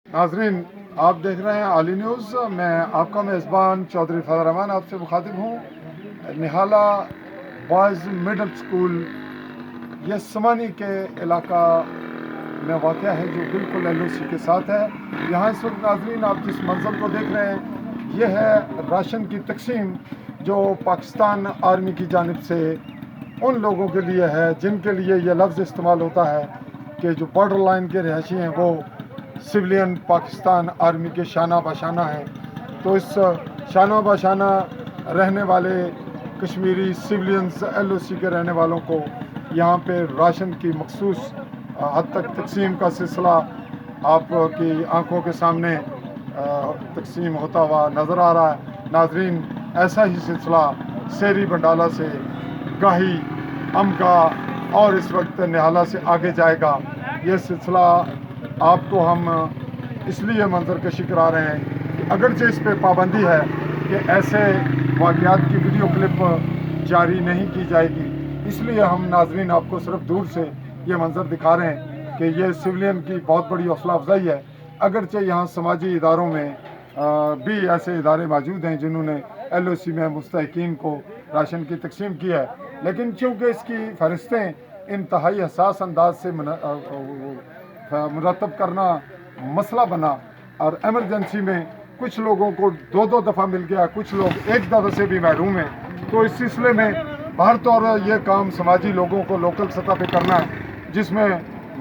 नाजरीन, आप देख रहे हैं आली न्यूज़। मैं आपका मेज़बान चौधरी फजल रहमान आपसे मुखातिब हूँ। निहाला बॉयज़ मिडल स्कूल ये समानी के इलाका में वाक़या है, जो बिल्कुल LOC के साथ है। यहाँ इस वक्त नाजरीन आप जिस मंज़र को देख रहे हैं, ये है राशन की तकसीम जो पाकिस्तान आर्मी की जानिब से उन लोगों के लिए है जिनके लिए ये लफ्ज़ इस्तेमाल होता है कि जो बॉर्डर लाइन के रहायशी हैं वो सिविलियन पाकिस्तान आर्मी के शाना बशाना हैं। तो इस शाना बशाना रहने वाले कश्मीरी सिविलियंस LOC के रहने वालों को यहाँ पे राशन की मखसूस हद तक तकसीम का सिलसिला आपकी आंखों के सामने तकसीम होता हुआ नज़र आ रहा है। नाजरीन, ऐसा ही सिलसिला शेरी बंडाला से गाही अमगा और इस वक्त निहाला से आगे जाएगा। ये सिलसिला आपको हम इसलिए मंजर कशी करा रहे हैं कि अगरचे इस पर पाबंदी है कि ऐसे वाक़यात की वीडियो क्लिप जारी नहीं की जाएगी, इसलिए हम नाजरीन आपको सिर्फ दूर से ये मंजर दिखा रहे हैं कि ये सिविलियन की बहुत बड़ी हौसला अफजाई है। अगरचे यहाँ समाजी इदारों में भी ऐसे इदारे मौजूद हैं जिन्होंने LOC में मुस्तहिकीन को राशन की तकसीम की है, लेकिन चूँकि इसकी फहरिस्तें इंतहाई हसास अंदाज से मुरतब करना मसला बना और एमरजेंसी में कुछ लोगों को 2-2 दफ़ा मिल गया, कुछ लोग एक दफ़े से भी महरूम हैं। तो इस सिलसिले में हर तौर ये काम समाजी लोगों को लोकल सतह पे करना है, जिसमें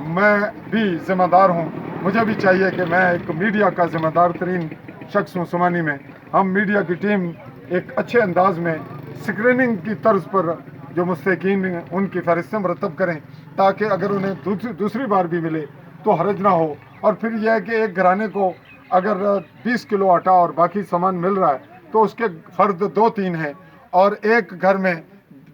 मैं भी ज़िम्मेदार हूँ। मुझे भी चाहिए कि मैं एक मीडिया का ज़िम्मेदार तरीन शख्स हूँ। समानी में हम मीडिया की टीम एक अच्छे अंदाज में स्क्रीनिंग की तर्ज पर जो मुस्तहिकीन उनकी फहरिस्तें मरतब करें, ताकि अगर उन्हें दूसरी बार भी मिले तो हरज ना हो। और फिर यह है कि एक घराने को अगर 20 किलो आटा और बाकी सामान मिल रहा है तो उसके फ़र्द 2-3 हैं, और एक घर में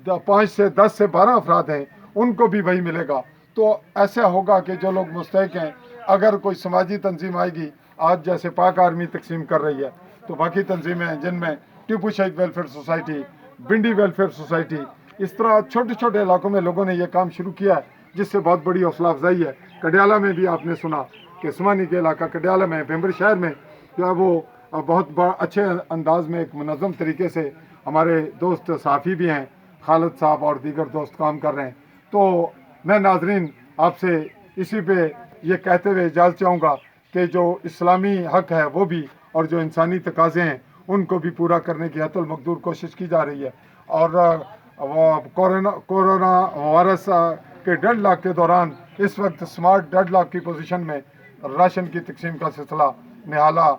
5 से 10 से 12 अफराद हैं, उनको भी वही मिलेगा। तो ऐसा होगा कि जो लोग मुस्तहिक हैं, अगर कोई समाजी तंजीम आएगी, आज जैसे पाक आर्मी तकसीम कर रही है, तो बाकी तंजीमें हैं जिनमें टीपू शहीद वेलफेयर सोसाइटी, बिंडी वेलफेयर सोसाइटी, इस तरह छोटे छोटे इलाकों में लोगों ने यह काम शुरू किया है, जिससे बहुत बड़ी हौसला अफजाई है। कडियाला में भी आपने सुना कि समानी के इलाका कडियाला में बेम्बर शहर में जो है वो बहुत अच्छे अंदाज में एक मुनज़्ज़म तरीके से हमारे दोस्त सहाफ़ी भी हैं, खालिद साहब और दीगर दोस्त काम कर रहे हैं। तो मैं नाजरीन आपसे इसी पे ये कहते हुए इजाज़त चाहूँगा कि जो इस्लामी हक़ है वो भी, और जो इंसानी तकाज़े हैं उनको भी पूरा करने की हतुल मकदूर कोशिश की जा रही है। और कोरोना वायरस के डेड लॉक के दौरान इस वक्त स्मार्ट डेड लॉक की पोजीशन में राशन की तकसीम का सिलसिला निहाला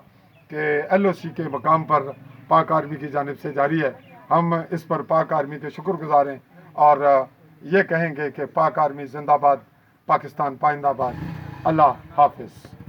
के LOC के मकाम पर पाक आर्मी की जानिब से जारी है। हम इस पर पाक आर्मी के शुक्रगुजार हैं और ये कहेंगे कि पाक आर्मी जिंदाबाद, पाकिस्तान पाइंदाबाद। अल्लाह हाफिज़।